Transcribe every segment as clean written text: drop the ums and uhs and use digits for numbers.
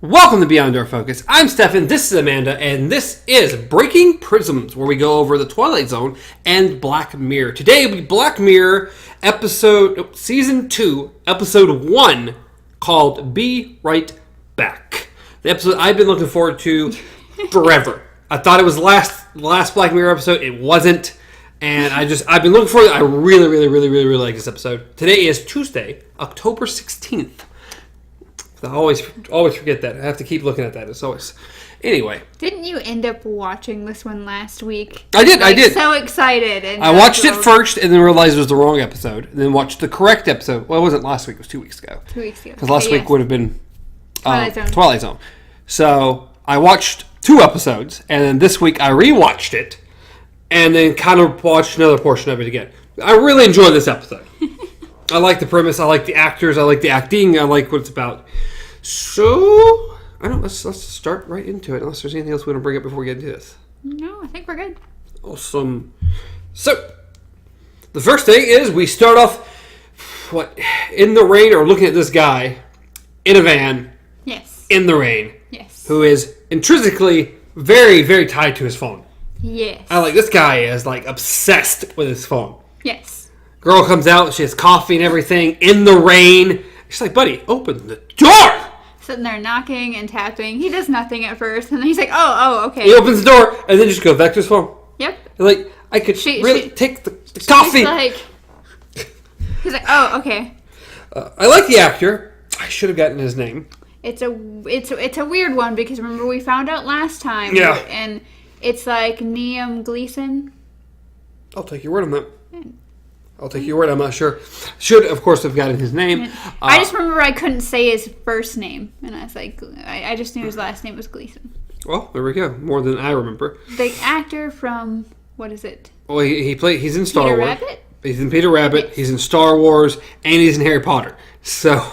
Welcome to Beyond Our Focus. I'm Stefan, this is Amanda, and this is Breaking Prisms, where we go over the Twilight Zone and Black Mirror. Today will be Black Mirror Season 2, Episode 1, called Be Right Back. The episode I've been looking forward to forever. I thought it was the last Black Mirror episode. It wasn't. And I've been looking forward to it. I really like this episode. Today is Tuesday, October 16th. I always forget that. I have to keep looking at that. It's always... Anyway. Didn't you end up watching this one last week? I did. So excited. And I watched it first and then realized it was the wrong episode. And then watched the correct episode. Well, it wasn't last week. It was 2 weeks ago. 2 weeks ago. Because last week would have been Twilight Zone. So I watched 2 episodes. And then this week I rewatched it. And then kind of watched another portion of it again. I really enjoyed this episode. I like the premise. I like the actors. I like the acting. I like what it's about. So, let's start right into it. Unless there's anything else we want to bring up before we get into this. No, I think we're good. Awesome. So, the first thing is we start off, in the rain, or looking at this guy in a van. Yes. In the rain. Yes. Who is intrinsically very, very tied to his phone. Yes. This guy is obsessed with his phone. Yes. Girl comes out, she has coffee and everything, in the rain. She's like, buddy, open the door! Sitting there knocking and tapping. He does nothing at first, and then he's like, oh, okay. He opens the door, and then just goes back to his phone. Yep. I could take the coffee. He's like, oh, okay. I like the actor. I should have gotten his name. It's a weird one, because remember we found out last time. Yeah. And it's like Liam Gleason. I'll take your word on that. I'll take your word. I'm not sure. Should, of course, have gotten his name. I just remember I couldn't say his first name. And I was like, I just knew his last name was Gleason. Well, there we go. More than I remember. The actor from, what is it? Well, he's in Star Wars. Rabbit? He's in Peter Rabbit. Yes. He's in Star Wars. And he's in Harry Potter. So,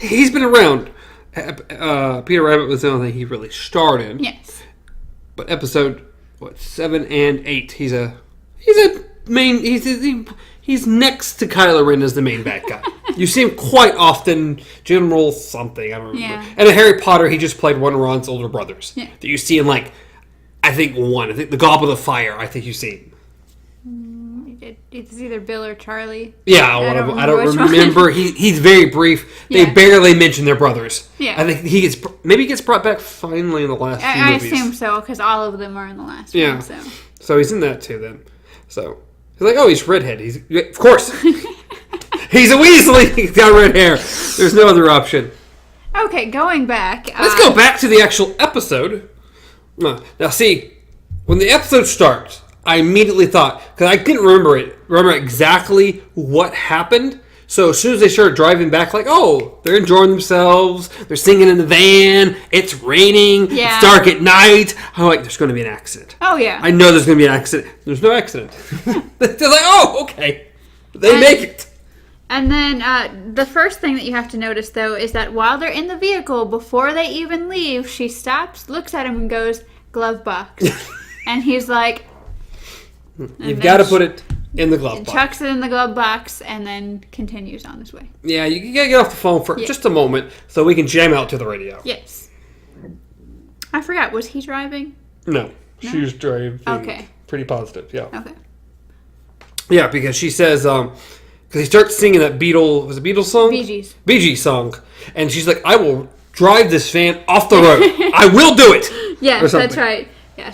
he's been around. Peter Rabbit was the only thing he really starred in. Yes. But episode 7 and 8, he's next to Kylo Ren as the main bad guy. You see him quite often, General something, I don't remember. Yeah. And in Harry Potter, he just played one of Ron's older brothers. Yeah. That you see in I think the Goblet of Fire. I think you see him. It's either Bill or Charlie. Yeah, I don't remember. He's very brief. They barely mention their brothers. Yeah. I think he gets brought back finally in the last few movies. I assume so, because all of them are in the last one. So he's in that too then. So he's like, oh, he's redhead. Of course. He's a Weasley. He's got red hair. There's no other option. Okay, going back. Let's go back to the actual episode. Now, see, when the episode starts, I immediately thought, because I didn't remember exactly what happened. So as soon as they started driving back, they're enjoying themselves. They're singing in the van. It's raining. Yeah. It's dark at night. I'm like, there's going to be an accident. Oh, yeah. I know there's going to be an accident. There's no accident. They're like, oh, okay. They make it. And then the first thing that you have to notice, though, is that while they're in the vehicle, before they even leave, she stops, looks at him, and goes, glove box. And he's like... You've got to put it in the glove box. Chucks it in the glove box and then continues on his way. Yeah, you got to get off the phone for just a moment so we can jam out to the radio. Yes. I forgot. Was he driving? No. She was driving. Okay. Pretty positive, yeah. Okay. Yeah, because she says, because he starts singing that Beatles song? Bee Gees song. And she's like, I will drive this van off the road. I will do it. Yes, that's right. Yeah,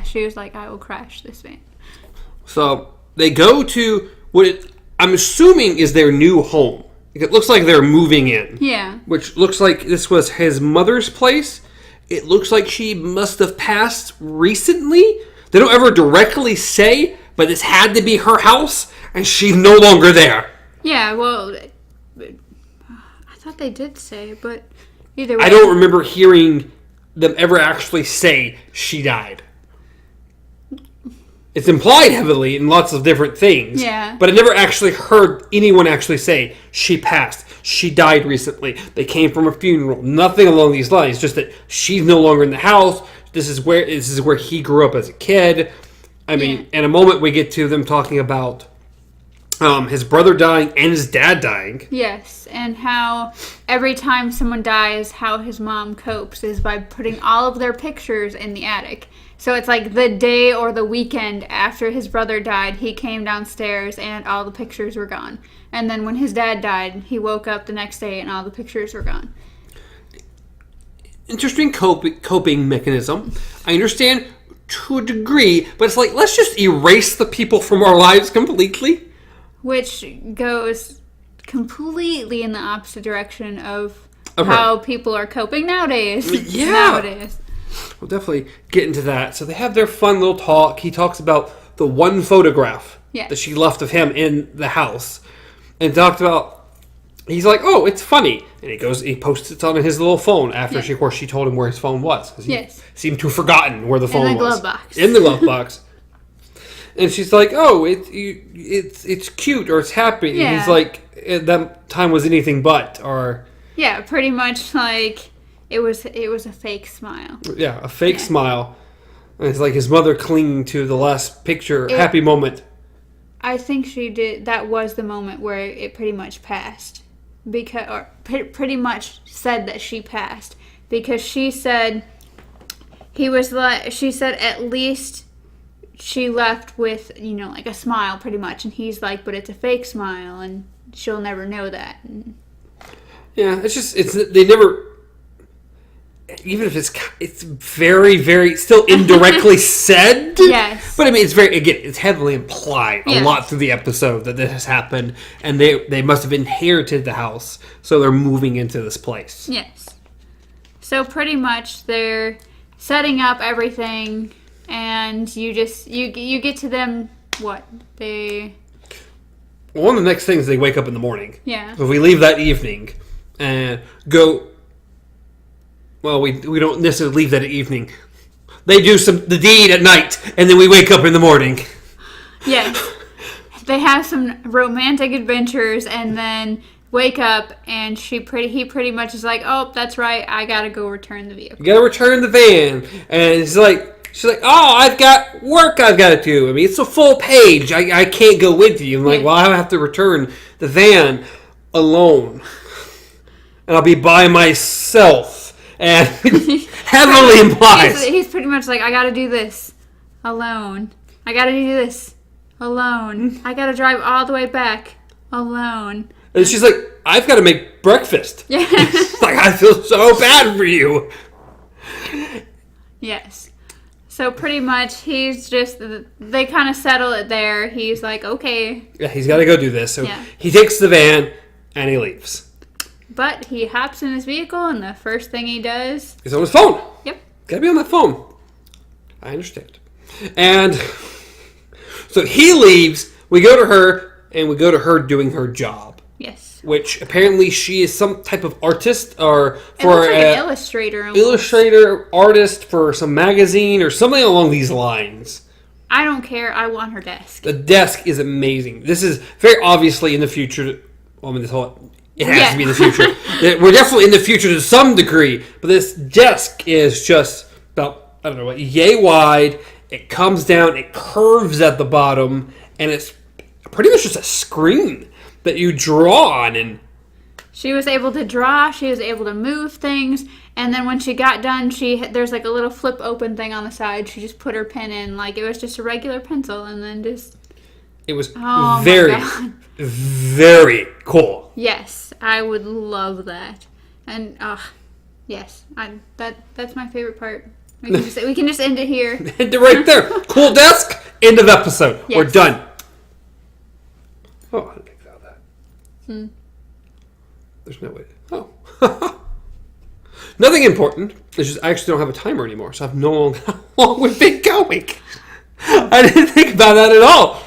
she was like, I will crash this van. So they go to I'm assuming is their new home. It looks like they're moving in. Yeah. Which looks like this was his mother's place. It looks like she must have passed recently. They don't ever directly say, but this had to be her house, and she's no longer there. Yeah, well, I thought they did say, but either way. I don't remember hearing them ever actually say she died. It's implied heavily in lots of different things. Yeah. But I never actually heard anyone actually say she passed. She died recently. They came from a funeral. Nothing along these lines. Just that she's no longer in the house. This is where he grew up as a kid. I mean, in a moment we get to them talking about his brother dying and his dad dying. Yes, and how every time someone dies, how his mom copes is by putting all of their pictures in the attic. So it's like the day or the weekend after his brother died, he came downstairs and all the pictures were gone. And then when his dad died, he woke up the next day and all the pictures were gone. Interesting coping mechanism. I understand to a degree, but it's like, let's just erase the people from our lives completely. Which goes completely in the opposite direction of Okay. how people are coping nowadays. Yeah. Nowadays. We'll definitely get into that. So they have their fun little talk. He talks about the one photograph that she left of him in the house. And talked about, he's like, oh, it's funny. And he posts it on his little phone after she told him where his phone was. Because he seemed to have forgotten where the phone was. In the glove box. In the glove box. And she's like, oh, it's cute or it's happy. Yeah. And he's like, that time was anything but. Or yeah, pretty much like it was a fake smile. Yeah, a fake smile. And it's like his mother clinging to the last picture, happy moment. I think she did. That was the moment where it pretty much passed. Pretty much said that she passed. Because she said, she said at least she left with, like a smile pretty much. And he's like, but it's a fake smile and she'll never know that. Yeah, they never, even if it's very, very, still indirectly said. Yes. But I mean, it's heavily implied a lot through the episode that this has happened. And they must have inherited the house. So they're moving into this place. Yes. So pretty much they're setting up everything. And you get to them, what? One of the next things, they wake up in the morning. Yeah. So we leave that evening and go. Well, we don't necessarily leave that evening. They do the deed at night, and then we wake up in the morning. Yes. They have some romantic adventures, and then wake up, and he pretty much is like, oh, that's right, I gotta go return the vehicle. You gotta return the van. And she's like, oh, I've got work I've got to do. I mean, it's a full page. I can't go with you. I'm like, well, I have to return the van alone. And I'll be by myself. And heavily implies. He's pretty much like, I gotta do this alone. I gotta do this alone. I gotta drive all the way back alone. And she's like, I've got to make breakfast. Yeah. Like, I feel so bad for you. Yes. So pretty much they kind of settle it there. He's like, okay. Yeah, he's got to go do this. So he takes the van and he leaves. But he hops in his vehicle and the first thing he does is on his phone. Yep. Got to be on that phone. I understand. And so he leaves. We go to her and we go to her doing her job. Yes. Which apparently she is some type of artist or an illustrator. Almost. Illustrator, artist for some magazine or something along these lines. I don't care. I want her desk. The desk is amazing. This is very obviously in the future. Well, I mean, it has to be in the future. We're definitely in the future to some degree. But this desk is just about, I don't know, yay wide. It comes down. It curves at the bottom. And it's pretty much just a screen that you draw on. And she was able to draw. She was able to move things. And then when she got done, there's like a little flip open thing on the side. She just put her pen in like it was just a regular pencil. And then just... It was very, very cool. Yes, I would love that. And yes, that's my favorite part. We can just end it here. End it right there. Cool desk. End of episode. Yes. We're done. Oh, I didn't think about that. There's no way. Oh, nothing important. It's just I actually don't have a timer anymore, so I have no idea how long we've been going. I didn't think about that at all.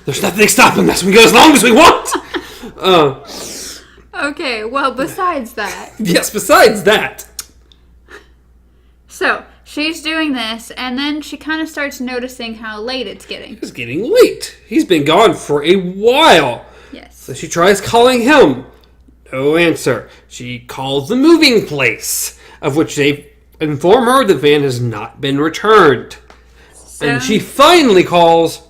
There's nothing stopping us. We go as long as we want. Okay, well, besides that. Yes, besides that. So, she's doing this, and then she kind of starts noticing how late it's getting. It's getting late. He's been gone for a while. Yes. So she tries calling him. No answer. She calls the moving place, of which they inform her the van has not been returned. So, and she finally calls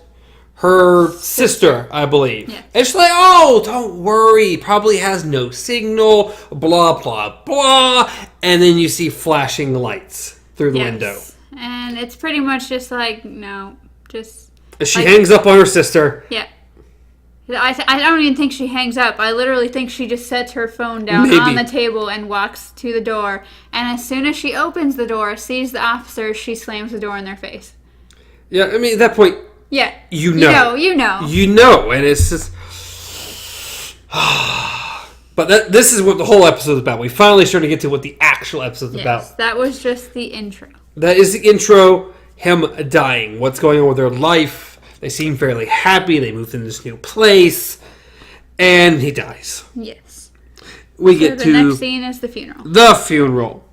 her sister, I believe. Yeah. And she's like, oh, don't worry. Probably has no signal, blah, blah, blah. And then you see flashing lights through the window. And it's pretty much just like, no, just... She hangs up on her sister. Yeah. I don't even think she hangs up. I literally think she just sets her phone down on the table and walks to the door. And as soon as she opens the door, sees the officer, she slams the door in their face. Yeah, I mean, at that point... Yeah. You know. You know. You know, and it's just... But this is what the whole episode is about. We finally started to get to what the actual episode is about. That was just the intro. That is the intro, him dying. What's going on with their life. They seem fairly happy. They moved in this new place. And he dies. Yes. We get to... the next scene is the funeral. The funeral.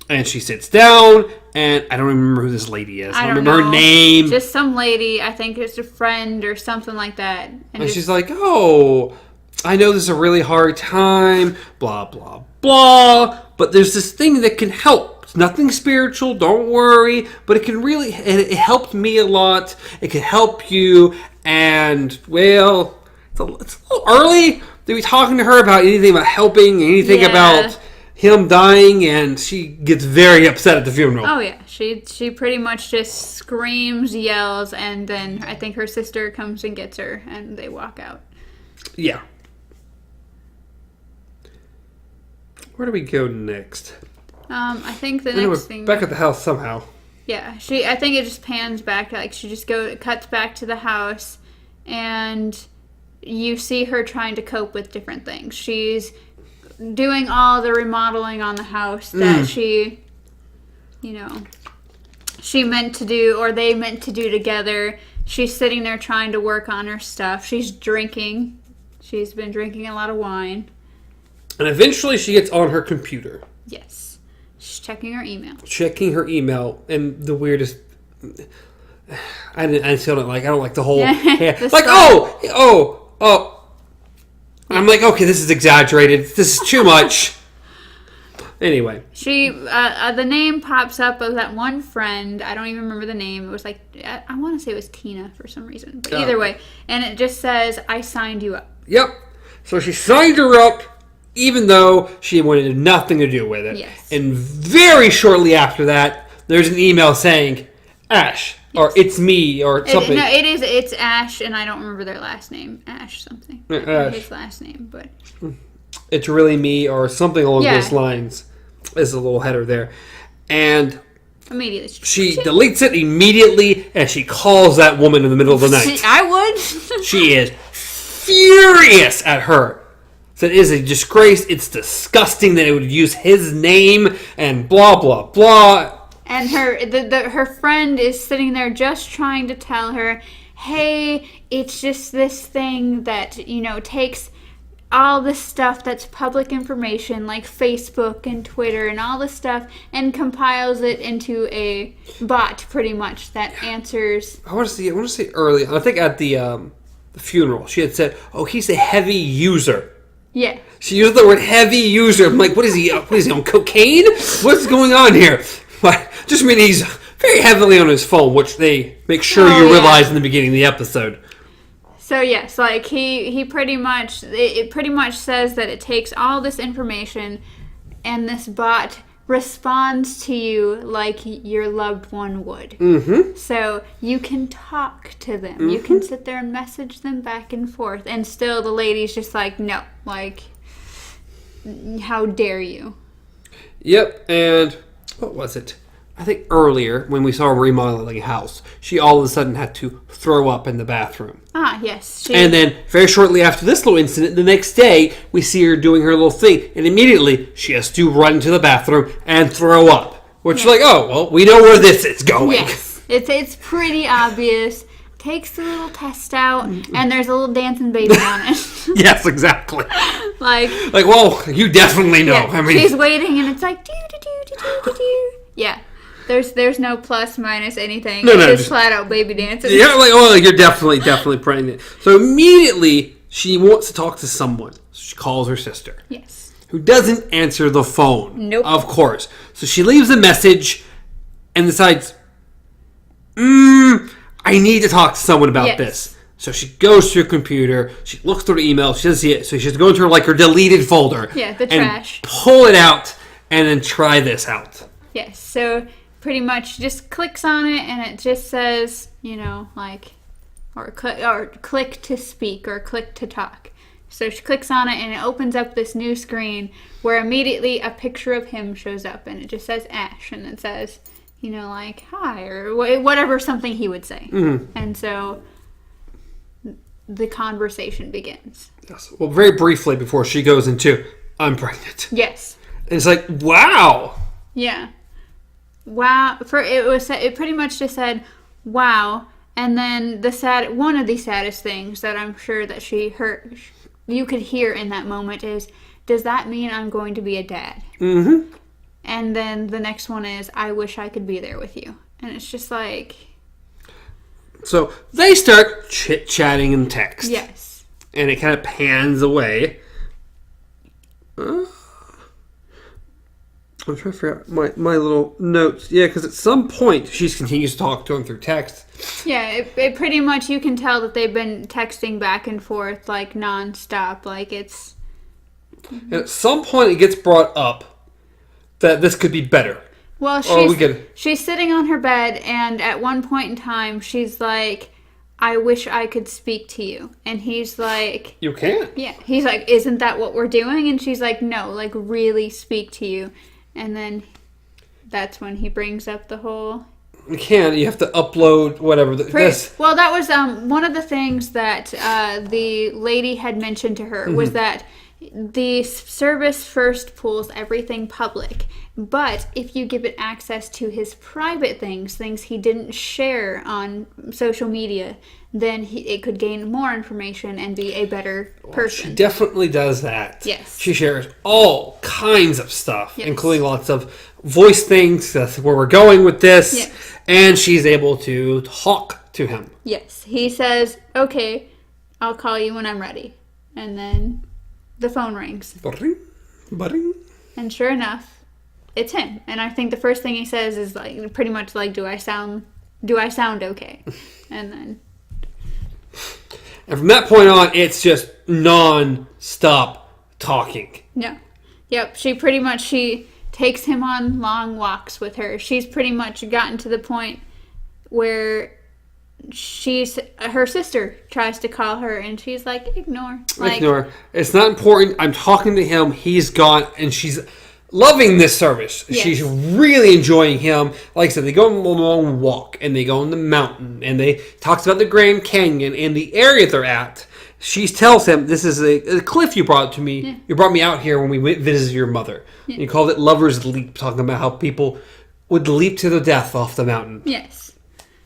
And she sits down, and I don't remember who this lady is. I don't remember her name. Just some lady. I think it's a friend or something like that. And she's like, oh, I know this is a really hard time, blah, blah, blah, but there's this thing that can help. It's nothing spiritual, don't worry, but it can really, it helped me a lot. It can help you, and, well, it's a little early to be talking to her about anything about helping, anything about him dying, and she gets very upset at the funeral. Oh, yeah. She pretty much just screams, yells, and then I think her sister comes and gets her, and they walk out. Yeah. Where do we go next? I think the next thing... Back at the house somehow. Yeah. I think it just pans back. Like, she just cuts back to the house, and you see her trying to cope with different things. She's doing all the remodeling on the house that she meant to do, or they meant to do together. She's sitting there trying to work on her stuff. She's drinking. She's been drinking a lot of wine. And eventually she gets on her computer. Yes. She's checking her email. And the weirdest... I still don't like... I don't like the whole... like, I'm like, okay, this is exaggerated. This is too much. Anyway. She... the name pops up of that one friend. I don't even remember the name. It was like... I want to say it was Tina for some reason. But either way. And it just says, I signed you up. Yep. So she signed her up, even though she wanted nothing to do with it. Yes. And very shortly after that, there's an email saying, Ash, or it's me, or something. It's Ash, and I don't remember their last name. Ash something. Ash. His last name, but... It's really me, or something along those lines. Is a little header there. And... Immediately. She deletes it immediately, and she calls that woman in the middle of the night. I would. She is furious at her. That is a disgrace. It's disgusting that it would use his name and blah, blah, blah. And her friend is sitting there just trying to tell her, hey, it's just this thing that, takes all this stuff that's public information like Facebook and Twitter and all this stuff and compiles it into a bot pretty much that answers. I want to say early. I think at the funeral she had said, "Oh, he's a heavy user." Yeah. She used the word heavy user. I'm like, what is he? What is he on cocaine? What's going on here? But just mean he's very heavily on his phone, which they make sure you realize in the beginning of the episode. So yes, like he pretty much says that it takes all this information, and this bot responds to you like your loved one would. Mm-hmm. So you can talk to them. Mm-hmm. You can sit there and message them back and forth. And still the lady's just like, no. Like, how dare you? Yep, and what was it? I think earlier, when we saw her remodeling a house, she all of a sudden had to throw up in the bathroom. Ah, yes. And then, very shortly after this little incident, the next day, we see her doing her little thing. And immediately, she has to run to the bathroom and throw up. Which is like, oh, well, we know where this is going. Yes. It's pretty obvious. Takes the little test out, and there's a little dancing baby on it. Yes, exactly. like, well, you definitely know. Yeah, I mean, she's waiting, and it's like, do. Yeah. There's no plus, minus, anything. No, it's just flat out baby dancing. Yeah, you're definitely pregnant. So immediately, she wants to talk to someone. So she calls her sister. Yes. Who doesn't answer the phone. Nope. Of course. So she leaves a message and decides, I need to talk to someone about Yes. this. So she goes to her computer, she looks through the email, she doesn't see it, so she has to go into her deleted folder. Yeah, the and trash. pull it out, and then try this out. Yes, so pretty much just clicks on it, and it just says, or click to speak, or click to talk. So she clicks on it, and it opens up this new screen where immediately a picture of him shows up, and it just says Ash, and it says, hi, or whatever something he would say. Mm-hmm. And so the conversation begins. Yes. Well, very briefly before she goes into, I'm pregnant. Yes. And it's like, wow. Yeah. Wow. It pretty much just said, wow. And then one of the saddest things that I'm sure that she heard, you could hear in that moment is, does that mean I'm going to be a dad? Mm-hmm. And then the next one is, I wish I could be there with you. And it's just like... So they start chit-chatting in text. Yes. And it kind of pans away. I'm trying to figure out my little notes. Yeah, because at some point she continues to talk to him through text. Yeah, it pretty much, you can tell that they've been texting back and forth like nonstop. Like it's... And at some point it gets brought up that this could be better. Well, she's sitting on her bed, and at one point in time, she's like, I wish I could speak to you. And he's like... You can't. Yeah. He's like, isn't that what we're doing? And she's like, no, like, really speak to you. And then that's when he brings up the whole... You can't. You have to upload whatever. Well, that was one of the things that the lady had mentioned to her, was that the service first pulls everything public, but if you give it access to his private things he didn't share on social media, then it could gain more information and be a better person. She definitely does that. Yes. She shares all kinds of stuff, Yes. including lots of voice things. That's where we're going with this. Yes. And she's able to talk to him. Yes. He says, okay, I'll call you when I'm ready. And then the phone rings. Ba-ring, ba-ring. And sure enough, it's him. And I think the first thing he says is like pretty much like, do I sound okay? And then... And from that point on, it's just non-stop talking. Yeah. Yep. She takes him on long walks with her. She's pretty much gotten to the point where her sister tries to call her, and she's like, ignore. Ignore. It's not important. I'm talking to him. He's gone, and she's loving this service. Yes. She's really enjoying him. Like I said, they go on a long walk, and they go on the mountain, and they talks about the Grand Canyon and the area they're at. She tells him, this is a cliff you brought to me. Yeah. You brought me out here when we went visited your mother. Yeah. You called it Lover's Leap, talking about how people would leap to their death off the mountain. Yes.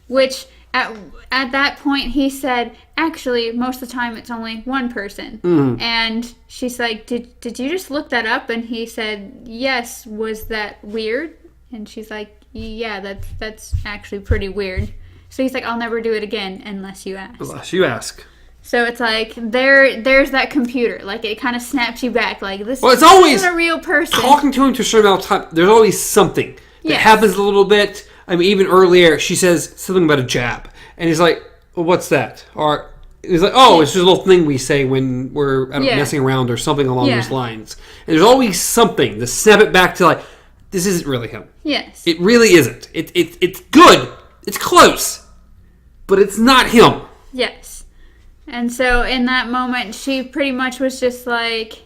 Which, at that point, he said, actually, most of the time it's only one person. Mm. And she's like, did you just look that up? And he said, yes. Was that weird? And she's like, yeah, that's actually pretty weird. So he's like, I'll never do it again unless you ask. Unless you ask. So it's like, there's that computer. Like, it kind of snaps you back. Like, this it's always isn't a real person. Talking to him to a certain amount of time, there's always something that happens a little bit. I mean, even earlier, she says something about a jab. And he's like, well, what's that? Or he's like, oh, it's just a little thing we say when we're messing around or something along those lines. And there's always something to snap it back to, like, this isn't really him. Yes. It really isn't. It's good. It's close. But it's not him. Yes. And so in that moment, she pretty much was just like,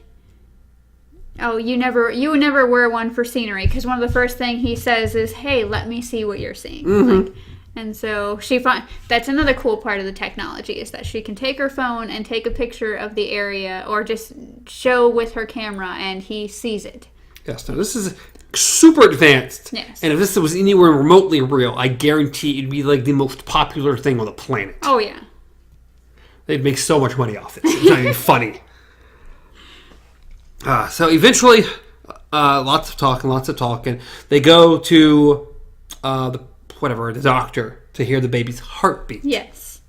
oh, you never were one for scenery. Because one of the first thing he says is, hey, let me see what you're seeing. Mm-hmm. And so that's another cool part of the technology, is that she can take her phone and take a picture of the area or just show with her camera, and he sees it. Yes, now this is super advanced. Yes. And if this was anywhere remotely real, I guarantee it'd be like the most popular thing on the planet. Oh, yeah. They'd make so much money off it. It's not even funny. So eventually, lots of talking. They go to the doctor to hear the baby's heartbeat. Yes.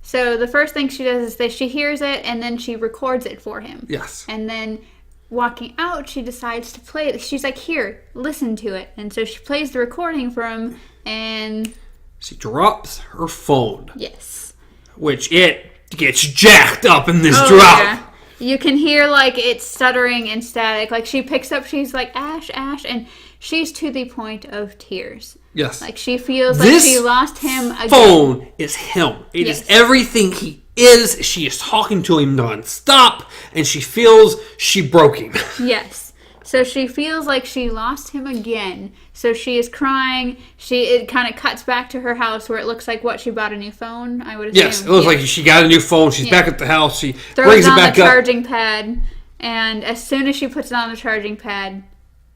So the first thing she does is that she hears it, and then she records it for him. Yes. And then walking out, she decides to play it. She's like, here, listen to it. And so she plays the recording for him, and she drops her phone. Yes. Which it gets jacked up in this drop. Yeah. You can hear, like, it stuttering and static. Like, she picks up, she's like, Ash, Ash, and she's to the point of tears. Yes. Like, she feels like she lost him again. This phone is him. It is everything he is. She is talking to him nonstop, and she feels she broke him. Yes. So she feels like she lost him again. So she is crying. It kind of cuts back to her house where it looks like she bought a new phone, I would assume. Yes, it looks like she got a new phone. She's back at the house. She throws brings it it back on the up. charging pad, and as soon as she puts it on the charging pad,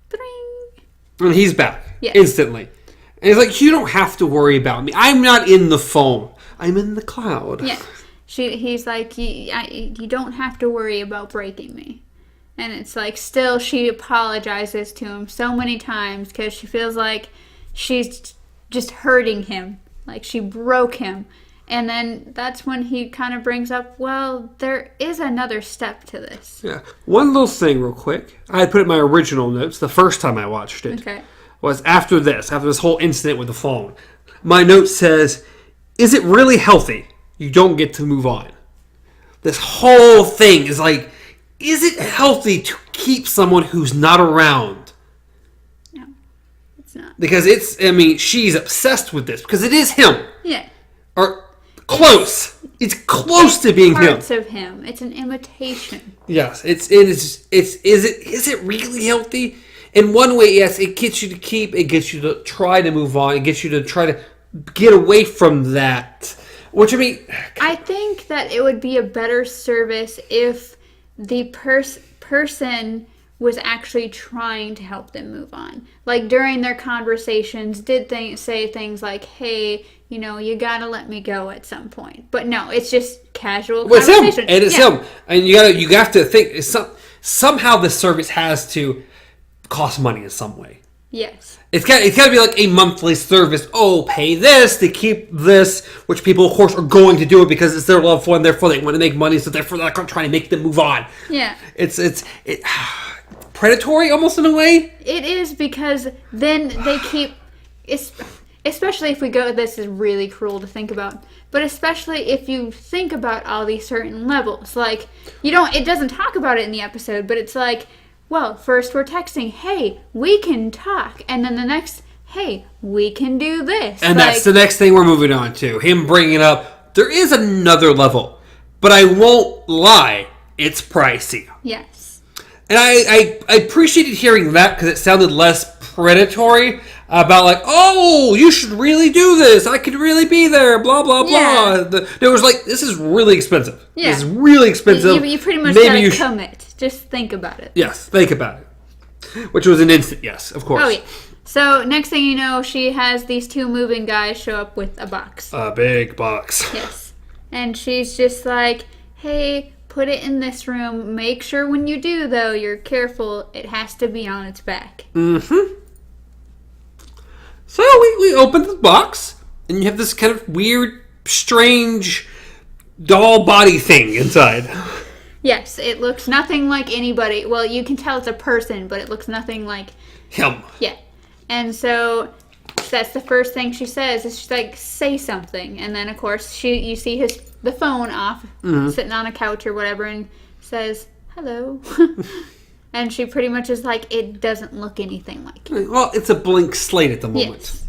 bring. And he's back instantly. And he's like, you don't have to worry about me. I'm not in the phone. I'm in the cloud. Yeah. He's like, you don't have to worry about breaking me. And it's like, still she apologizes to him so many times because she feels like she's just hurting him. Like she broke him. And then that's when he kind of brings up, well, there is another step to this. Yeah. One little thing real quick. I had put in my original notes the first time I watched it. Okay. Was after this whole incident with the phone. My note says, is it really healthy? You don't get to move on. This whole thing is like, is it healthy to keep someone who's not around? No, it's not. Because she's obsessed with this because it is him. Yeah. Or close. It's close to being him. Parts of him. It's an imitation. Yes. Is it really healthy? In one way, yes, it gets you to keep, it gets you to try to move on, it gets you to try to get away from that. Which, I think that it would be a better service if the person was actually trying to help them move on. Like, during their conversations, say things like, hey, you gotta let me go at some point. But no, it's just casual conversation. It's him, and it's him. And you have to think, somehow this service has to cost money in some way. Yes. It's got to be like a monthly service. Oh, pay this to keep this, which people, of course, are going to do it because it's their loved one. Therefore, they want to make money, so therefore they're trying to make them move on. Yeah. It's predatory almost in a way. It is because then they keep, especially if we go, this is really cruel to think about, but especially if you think about all these certain levels. Like, it doesn't talk about it in the episode, but it's like, well, first we're texting, hey, we can talk. And then the next, hey, we can do this. And that's the next thing we're moving on to. Him bringing up, there is another level. But I won't lie, it's pricey. Yes. And I appreciated hearing that because it sounded less predatory about like, oh, you should really do this. I could really be there, blah, blah, blah. Yeah. It was like, this is really expensive. Yeah. This is really expensive. You pretty much got to commit. Just think about it. Yes, think about it. Which was an instant yes, of course. Oh, yeah. So, next thing you know, she has these two moving guys show up with a box. A big box. Yes. And she's just like, hey, put it in this room. Make sure when you do, though, you're careful. It has to be on its back. Mm-hmm. So, we open the box, and you have this kind of weird, strange doll body thing inside. Yes, it looks nothing like anybody. Well, you can tell it's a person, but it looks nothing like him. Yeah. And so that's the first thing she says is she's like, say something. And then, of course, you see the phone off, sitting on a couch or whatever, and says, hello. And she pretty much is like, it doesn't look anything like it. Well, it's a blank slate at the moment. Yes.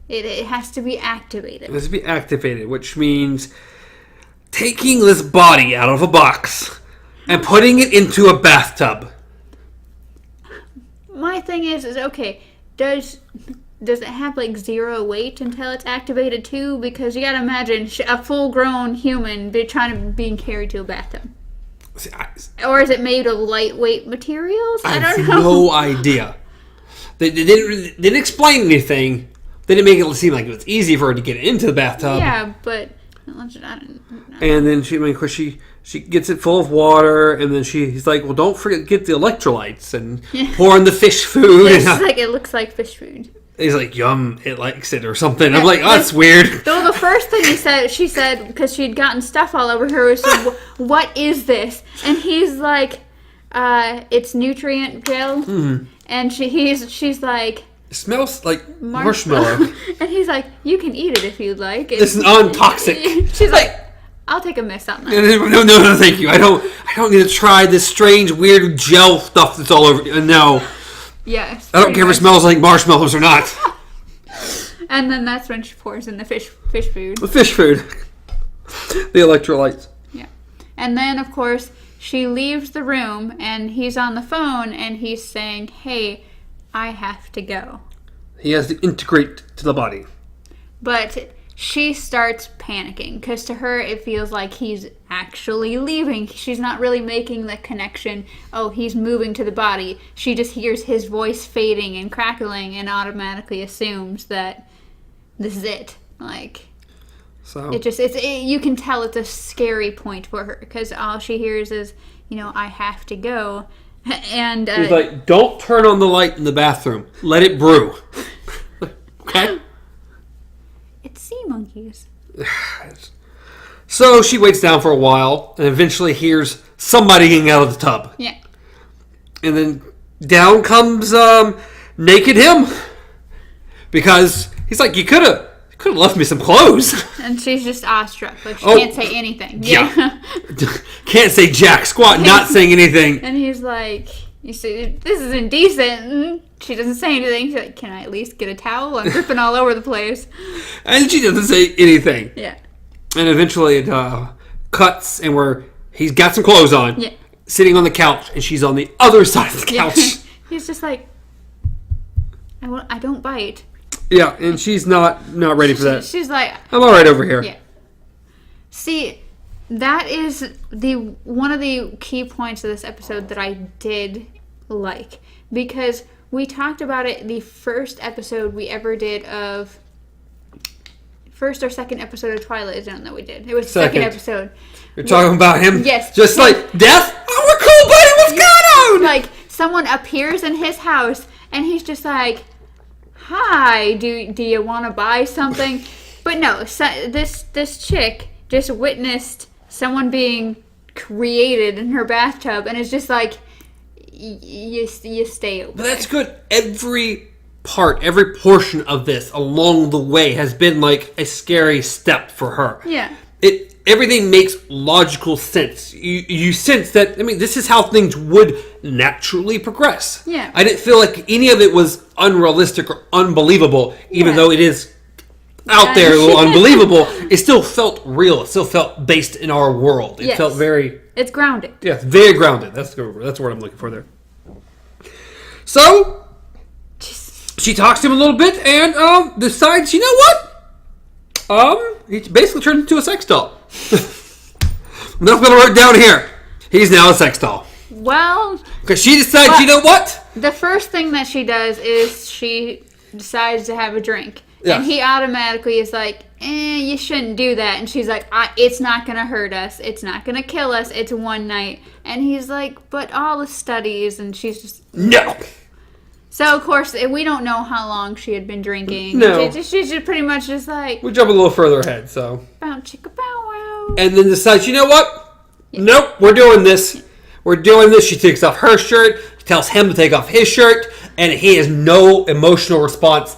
It has to be activated. It has to be activated, which means taking this body out of a box and putting it into a bathtub. My thing is okay, does it have like zero weight until it's activated too? Because you gotta imagine a full-grown human being carried to a bathtub. See, or is it made of lightweight materials? I don't know. No idea. They didn't explain anything. They didn't make it seem like it was easy for her to get into the bathtub. Yeah, but and then she gets it full of water, and then he's like, well, don't forget to get the electrolytes and pour in the fish food. It looks like fish food. He's like, yum, it likes it or something. I'm like, oh, that's weird. Though the first thing she said, because she'd gotten stuff all over her, was, what is this? And he's like, it's nutrient gel. Mm-hmm. And she's like, It smells like marshmallow. And he's like, you can eat it if you'd like. It's non-toxic. She's like, I'll take a miss on that. No, thank you. I don't need to try this strange, weird gel stuff that's all over. No. Yes. I don't care if it smells like marshmallows or not. And then that's when she pours in the fish food. The fish food. The electrolytes. Yeah. And then, of course, she leaves the room, and he's on the phone, and he's saying, hey, I have to go. He has to integrate to the body. But she starts panicking, because to her, it feels like he's actually leaving. She's not really making the connection, oh, he's moving to the body. She just hears his voice fading and crackling and automatically assumes that this is it. Like... So you can tell it's a scary point for her because all she hears is, I have to go. And he's like, don't turn on the light in the bathroom. Let it brew. Okay? It's sea monkeys. So she waits down for a while and eventually hears somebody getting out of the tub. Yeah. And then down comes naked him. Because he's like, you could have left me some clothes. And she's just awestruck. Like, she can't say anything. Yeah. Can't say jack squat, not saying anything. And he's like, you see, this is indecent. And she doesn't say anything. She's like, can I at least get a towel? I'm dripping all over the place. And she doesn't say anything. Yeah. And eventually it cuts and he's got some clothes on. Yeah. Sitting on the couch. And she's on the other side of the couch. Yeah. He's just like, I don't bite. Yeah, and she's not ready for that. She's like, I'm all right over here. Yeah. See, that is one of the key points of this episode that I did like. Because we talked about it the first episode we ever did of... First or second episode of Twilight Zone that we did. It was the second episode. You're talking about him? Yes. Just like, death? Oh, we're cool, buddy! What's going on? Like, someone appears in his house, and he's just like... Hi, do you want to buy something? But no, this chick just witnessed someone being created in her bathtub, and it's just like, you stay over. But that's good. Every portion of this along the way has been like a scary step for her. Yeah. Everything makes logical sense. You sense that, this is how things would naturally progress. Yeah. I didn't feel like any of it was unrealistic or unbelievable, even though it is out there a little unbelievable. It still felt real. It still felt based in our world. It felt very... It's grounded. Yeah, very grounded. That's the word I'm looking for there. So, she talks to him a little bit and decides, you know what? He basically turned into a sex doll. That's going to work down here. He's now a sex doll. Well... Because she decides, you know what? The first thing that she does is she decides to have a drink. Yes. And he automatically is like, you shouldn't do that. And she's like, it's not going to hurt us. It's not going to kill us. It's one night. And he's like, but all the studies. And she's just... No. So, of course, we don't know how long she had been drinking. No. She's just pretty much just like... We jump a little further ahead, so... Bow chicka bow wow. And then decides, you know what? Yeah. Nope, we're doing this. We're doing this. She takes off her shirt, tells him to take off his shirt, and he has no emotional response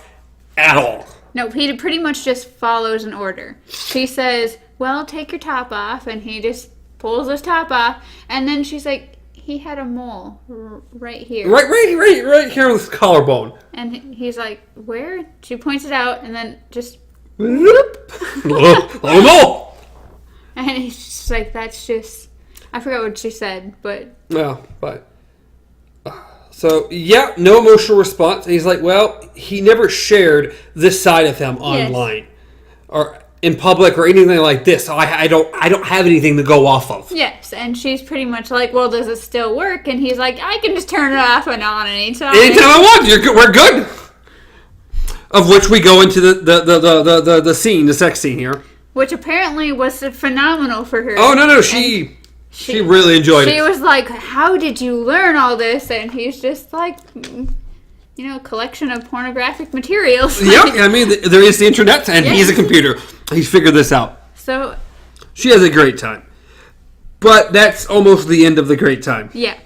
at all. No, he pretty much just follows an order. She says, well, take your top off, and he just pulls his top off, and then she's like, he had a mole right here. Right here on this collarbone. And he's like, where? She points it out, and then just... Whoop. little mole. And he's just like, that's just... I forgot what she said, but... Yeah, but... So, yeah, no emotional response. And he's like, well, he never shared this side of him online. Or in public or anything like this. So I don't have anything to go off of. Yes, and she's pretty much like, well, does it still work? And he's like, I can just turn it off and on anytime. Anytime I want. We're good. Of which we go into the scene, the sex scene here. Which apparently was phenomenal for her. Oh, no, she really enjoyed it. She was like, how did you learn all this? And he's just like, collection of pornographic materials. Yeah, there is the internet, and he's a computer. He's figured this out. So... She has a great time. But that's almost the end of the great time. Yeah.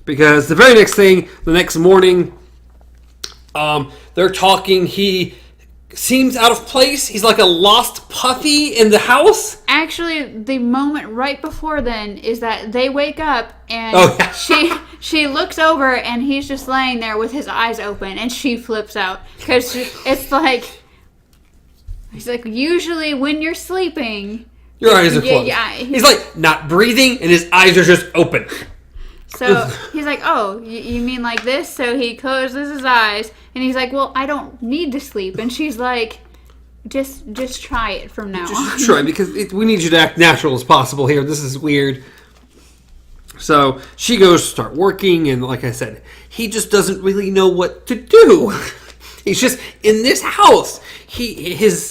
Because the very next thing, the next morning, They're talking. He seems out of place. He's like a lost puppy in the house. Actually, the moment right before then is that they wake up and she looks over and he's just laying there with his eyes open and she flips out because it's like he's like, usually when you're sleeping, your eyes are closed. Yeah, he's like not breathing and his eyes are just open. So he's like, oh, you mean like this? So he closes his eyes and he's like, well, I don't need to sleep. And she's like, just try it from now on. Just try, because we need you to act natural as possible here. This is weird. So she goes to start working, and like I said, he just doesn't really know what to do. He's just in this house. The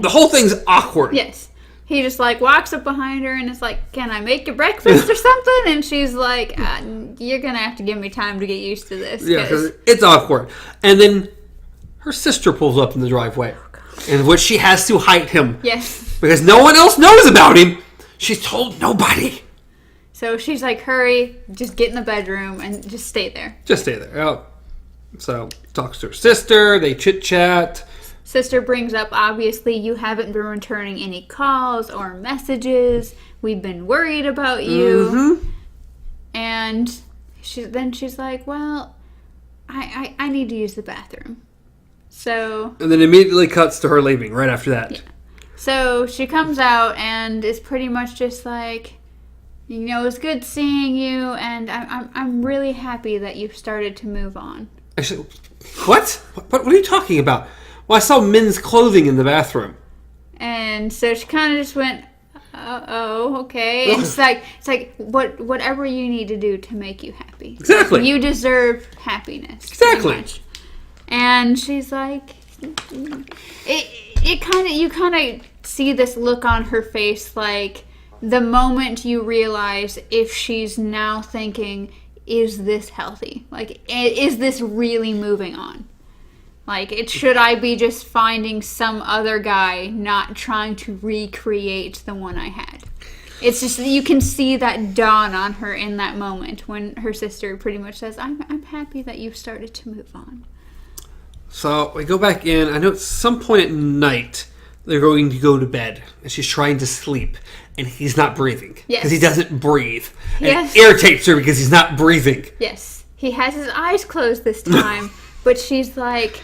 whole thing's awkward. Yes. He just like walks up behind her and is like, can I make you breakfast or something? And she's like, you're going to have to give me time to get used to this. Yeah, because it's awkward. And then her sister pulls up in the driveway, in which she has to hide him. Yes. Because no one else knows about him. She's told nobody. So she's like, hurry, just get in the bedroom and just stay there. Just stay there. Oh. So talks to her sister. They chit-chat. Sister brings up, obviously, you haven't been returning any calls or messages. We've been worried about you. Mm-hmm. And she's like, well, I need to use the bathroom. So... And then immediately cuts to her leaving right after that. Yeah. So she comes out and is pretty much just like, you know, it's good seeing you, and I'm really happy that you've started to move on. Actually, what? What are you talking about? Well, I saw men's clothing in the bathroom. And so she kind of just went, oh, okay. And it's like whatever you need to do to make you happy. Exactly. You deserve happiness. Exactly. And she's like, you kind of see this look on her face, like the moment you realize if she's now thinking, is this healthy? Like, is this really moving on? Like, should I be just finding some other guy, not trying to recreate the one I had? It's just that you can see that dawn on her in that moment when her sister pretty much says, I'm happy that you've started to move on. So we go back in. I know at some point at night they're going to go to bed, and she's trying to sleep, and he's not breathing. Yes. Because he doesn't breathe. And it irritates her because he's not breathing. Yes. He has his eyes closed this time, but she's like,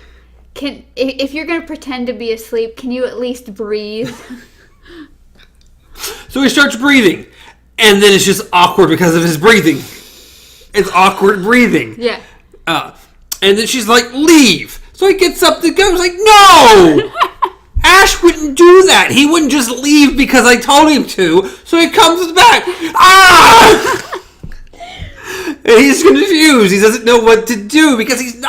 if you're going to pretend to be asleep, can you at least breathe? So he starts breathing, and then it's just awkward because of his breathing. It's awkward breathing. Yeah. And then she's like, leave. So he gets up to go. He's like, no! Ash wouldn't do that. He wouldn't just leave because I told him to. So he comes back. Ah! And he's confused. He doesn't know what to do because he's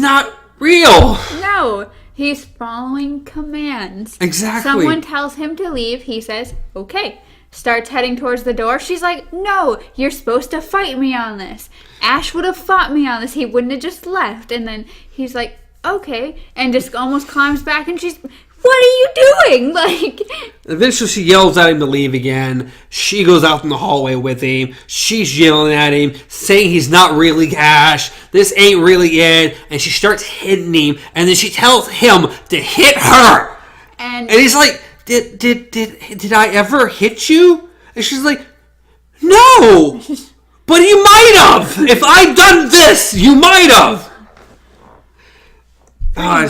not real. No. He's following commands. Exactly. Someone tells him to leave. He says, okay. Starts heading towards the door. She's like, no, you're supposed to fight me on this. Ash would have fought me on this. He wouldn't have just left. And then he's like, okay. And just almost climbs back and she's, what are you doing? Like, eventually she yells at him to leave again. She goes out in the hallway with him. She's yelling at him, saying he's not really Ash. This ain't really it. And she starts hitting him. And then she tells him to hit her. And he's like, Did I ever hit you? And she's like, no, but you might have. If I'd done this, you might have.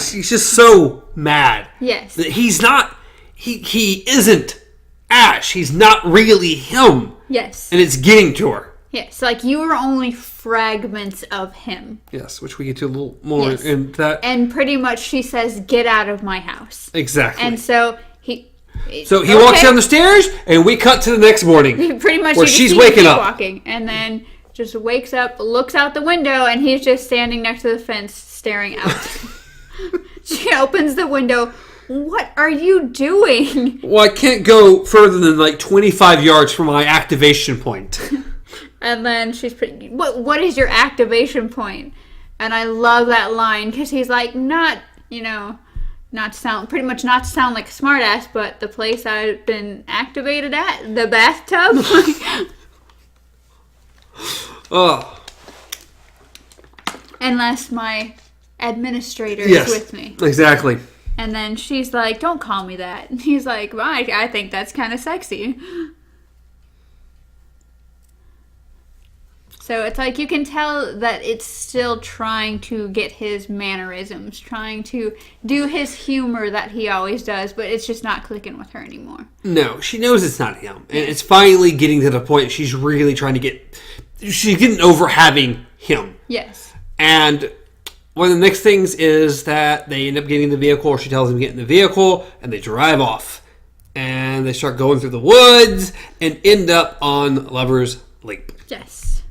She's just so mad. Yes. That he's not, he isn't Ash. He's not really him. Yes. And it's getting to her. Yes, like you were only fragments of him. Yes, which we get to a little more in that. And pretty much she says, get out of my house. Exactly. And so he walks down the stairs, and we cut to the next morning. Pretty much where she's waking up. Walking, and then just wakes up, looks out the window, and he's just standing next to the fence, staring out. She opens the window. What are you doing? Well, I can't go further than like 25 yards from my activation point. And then she's pretty, what is your activation point? And I love that line, because he's like, not to sound like a smartass, but the place I've been activated at, the bathtub. Oh. unless my administrator is with me. Exactly. And then she's like, don't call me that. And he's like, well, I think that's kind of sexy. So it's like you can tell that it's still trying to get his mannerisms, trying to do his humor that he always does, but it's just not clicking with her anymore. No, she knows it's not him. And it's finally getting to the point she's really trying to get... She's getting over having him. Yes. And one of the next things is that they end up getting in the vehicle, or she tells them to get in the vehicle, and they drive off. And they start going through the woods and end up on Lover's Leap. Yes.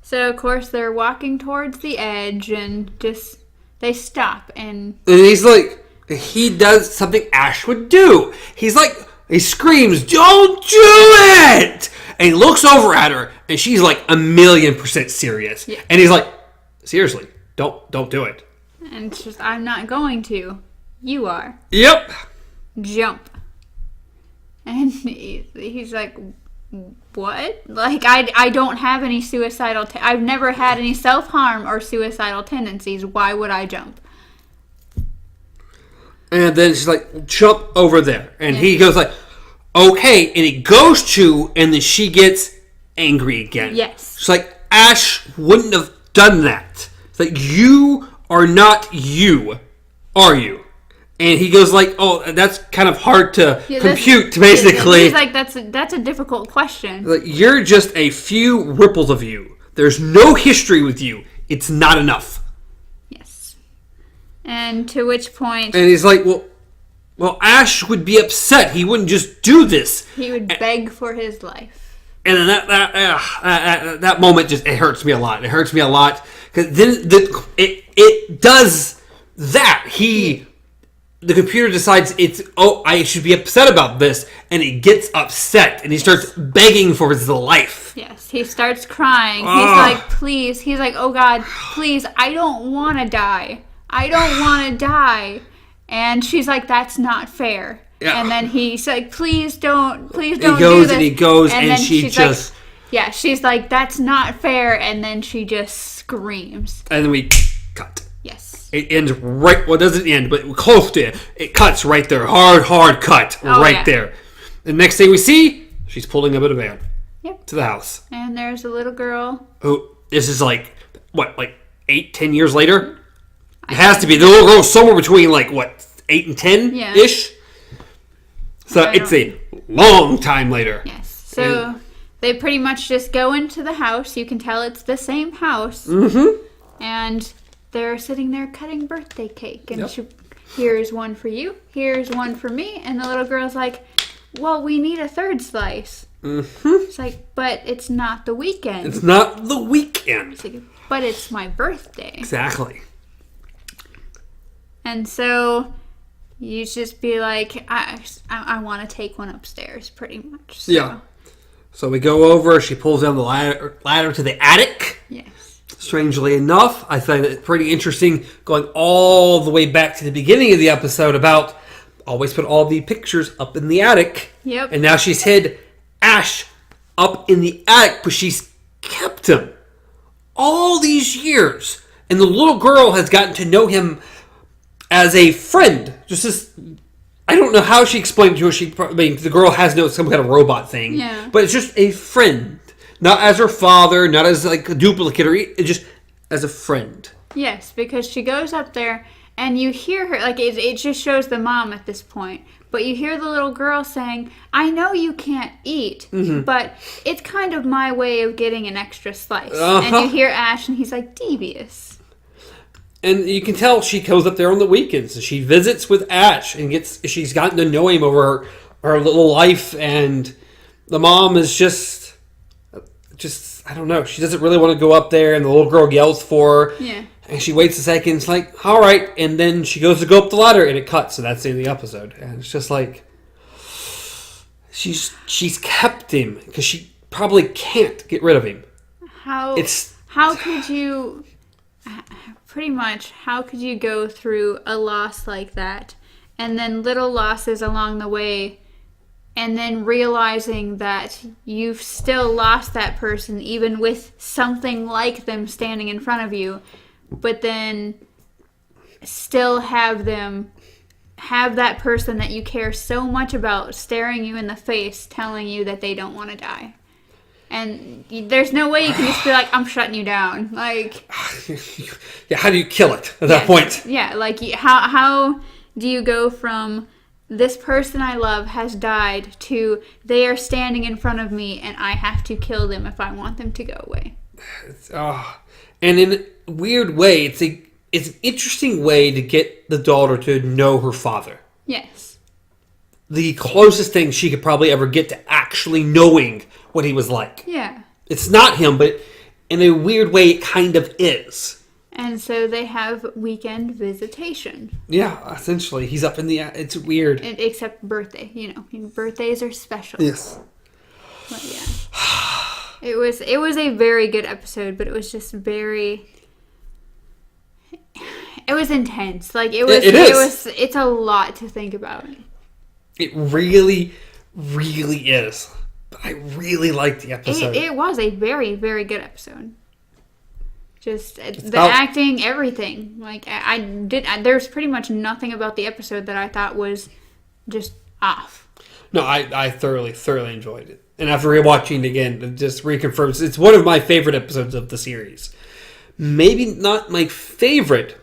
So, of course, they're walking towards the edge and just, they stop and he's like, he does something Ash would do. He's like, he screams, don't do it! And he looks over at her and she's like 1,000,000% serious. Yeah. And he's like, seriously, don't do it. And it's just, I'm not going to. You are. Yep. Jump. And he's like, what? Like, I don't have any suicidal... I've never had any self-harm or suicidal tendencies. Why would I jump? And then she's like, jump over there. And he goes like, okay. And he goes to, and then she gets angry again. Yes. She's like, Ash wouldn't have done that. It's like, you are not you, are you? And he goes like, oh, that's kind of hard to compute, basically. He's like, that's a difficult question. Like, you're just a few ripples of you. There's no history with you. It's not enough. Yes. And to which point... And he's like, well, Ash would be upset. He wouldn't just do this. He would beg for his life. And then that moment just, it hurts me a lot. It hurts me a lot. Because then it does that. The computer decides I should be upset about this, and he gets upset, and he starts begging for his life. Yes, he starts crying. He's like, please. He's like, oh God, please, I don't want to die. I don't want to die. And she's like, that's not fair. Yeah. And then he's like, please don't do this. He goes, and she just... Like, yeah, she's like, that's not fair, and then she just screams. And then we cut. Yes. It ends right... Well, it doesn't end, but close to it. It cuts right there. Hard cut there. The next thing we see, she's pulling up in a van. Yep. To the house. And there's a little girl. Who, this is like, 8-10 years later? It has to be. The little girl's somewhere between, 8 and 10-ish? Yeah. So it's a long time later. Yes. So they pretty much just go into the house. You can tell it's the same house. Mm-hmm. And... they're sitting there cutting birthday cake. And here's one for you. Here's one for me. And the little girl's like, well, we need a third slice. Mm-hmm. It's like, but it's not the weekend. It's not the weekend. It's like, but it's my birthday. Exactly. And so you just be like, I want to take one upstairs, pretty much. So. Yeah. So we go over. She pulls down the ladder to the attic. Yes. Strangely enough, I find it pretty interesting going all the way back to the beginning of the episode about always put all the pictures up in the attic. Yep. And now she's hid Ash up in the attic, but she's kept him all these years. And the little girl has gotten to know him as a friend. Just this, I don't know how she explained to her. The girl has some kind of robot thing. Yeah. But it's just a friend. Not as her father, not as a duplicate, or just as a friend. Yes, because she goes up there and you hear her, it just shows the mom at this point, but you hear the little girl saying, I know you can't eat, but it's kind of my way of getting an extra slice. Uh-huh. And you hear Ash and he's like, devious. And you can tell she goes up there on the weekends. She visits with Ash and she's gotten to know him over her little life, and the mom is just, I don't know. She doesn't really want to go up there, and the little girl yells for her. Yeah. And she waits a second. It's like, all right. And then she goes to go up the ladder, and it cuts. So that's the end of the episode. And it's just like, she's kept him because she probably can't get rid of him. How could you go through a loss like that, and then little losses along the way, and then realizing that you've still lost that person even with something like them standing in front of you, but then still have them have that person that you care so much about staring you in the face telling you that they don't want to die. And there's no way you can just be like, I'm shutting you down. Like, yeah, how do you kill it at that point? Yeah, like, how do you go from this person I love has died to they are standing in front of me and I have to kill them if I want them to go away? And in a weird way, it's an interesting way to get the daughter to know her father. Yes. The closest thing she could probably ever get to actually knowing what he was like. Yeah. It's not him, but in a weird way, it kind of is. And so they have weekend visitation. Yeah, essentially. He's up in the... It's weird. Except birthday. Birthdays are special. Yes. But yeah. It was a very good episode, but it was just very... It was intense. Like, it's a lot to think about. It really, really is. But I really liked the episode. It was a very, very good episode. Just the acting, everything. Like, there's pretty much nothing about the episode that I thought was just off. No, I thoroughly, thoroughly enjoyed it. And after rewatching it again, it just reconfirms it's one of my favorite episodes of the series. Maybe not my favorite.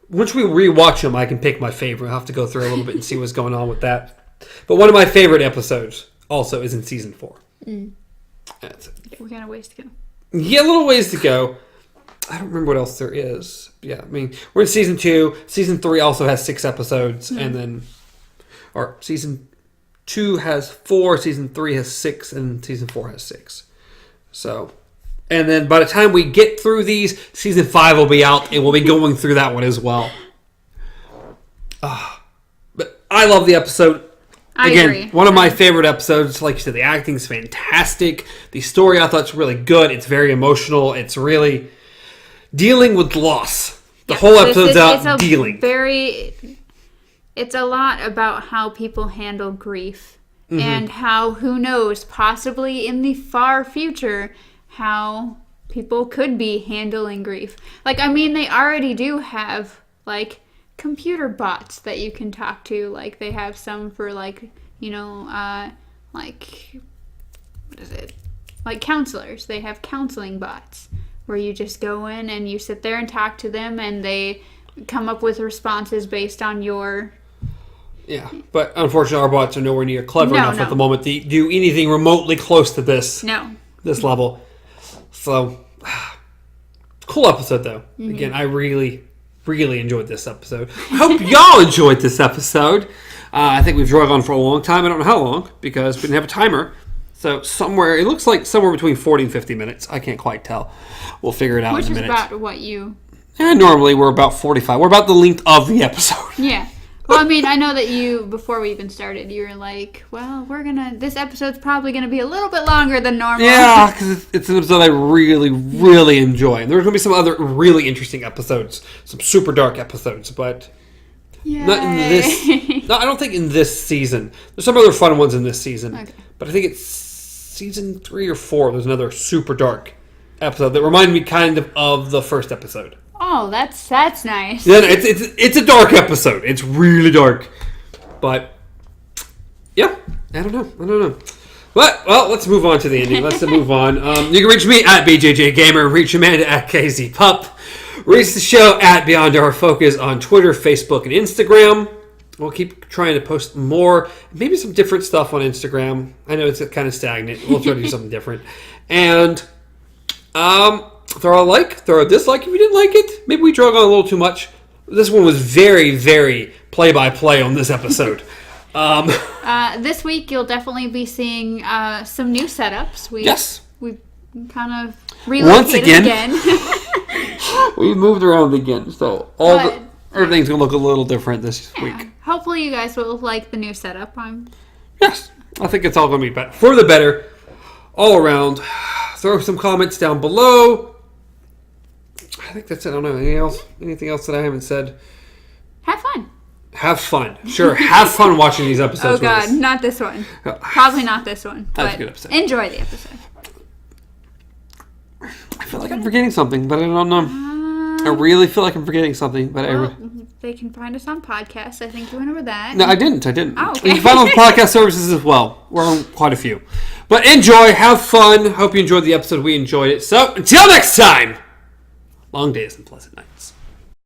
Once we rewatch them, I can pick my favorite. I'll have to go through a little bit and see what's going on with that. But one of my favorite episodes also is in season 4. That's it. We got a ways to go. Yeah, a little ways to go. I don't remember what else there is. Yeah, I mean, we're in season 2. Season 3 also has 6 episodes, and then, or season 2 has 4, season 3 has 6, and season 4 has 6. So, and then by the time we get through these, season 5 will be out, and we'll be going through that one as well. But I love the episode. I agree. One of my favorite episodes. Like you said, the acting's fantastic. The story I thought was really good. It's very emotional. It's really dealing with loss. The whole episode's about dealing. It's a lot about how people handle grief. And how, who knows, possibly in the far future, how people could be handling grief. Like, I mean, they already do have, like, computer bots that you can talk to. Like, they have some for, like, like, what is it? Like counselors. They have counseling bots where you just go in and you sit there and talk to them and they come up with responses based on your... Yeah, but unfortunately our bots are nowhere near clever enough at the moment to do anything remotely close to this level. So, cool episode though. Again, I really, really enjoyed this episode. I hope y'all enjoyed this episode. I think we've drug on for a long time. I don't know how long because we didn't have a timer. So it looks like somewhere between 40 and 50 minutes. I can't quite tell. We'll figure it out in a minute. Which is about what you... Yeah, normally we're about 45. We're about the length of the episode. Yeah. Well, I mean, I know that you, before we even started, you were like, well, this episode's probably going to be a little bit longer than normal. Yeah, because it's an episode I really, really enjoy. And there's going to be some other really interesting episodes, some super dark episodes, but not in this. No, I don't think in this season. There's some other fun ones in this season, but I think it's season 3 or 4. There's another super dark episode that reminded me kind of the first episode. Oh, that's nice. Yeah, it's a dark episode. It's really dark, but yeah, I don't know. But well, let's move on to the ending. Let's move on. You can reach me at BJJ Gamer. Reach Amanda at KZ Pup. Reach the show at Beyond Our Focus on Twitter, Facebook, and Instagram. We'll keep trying to post more, maybe some different stuff on Instagram. I know it's kind of stagnant. We'll try to do something different. And throw a like, throw a dislike if you didn't like it. Maybe we drug on a little too much. This one was very, very play-by-play on this episode. This week you'll definitely be seeing some new setups. We've kind of relocated again. We moved around again, so everything's going to look a little different this week. Hopefully you guys will like the new setup. Yes, I think it's all going to be better. For the better, all around. Throw some comments down below. I think that's it. I don't know. Anything else that I haven't said? Have fun. Have fun. Sure, have fun watching these episodes. Oh, God, not this one. Probably not this one. That's a good episode. Enjoy the episode. I feel like I'm forgetting something, but I don't know. I really feel like I'm forgetting something, but they can find us on podcasts. I think you went over that. No, I didn't. Oh, okay. You can find us on podcast services as well. We're on quite a few. But enjoy, have fun. Hope you enjoyed the episode. We enjoyed it. So, until next time, long days and pleasant nights.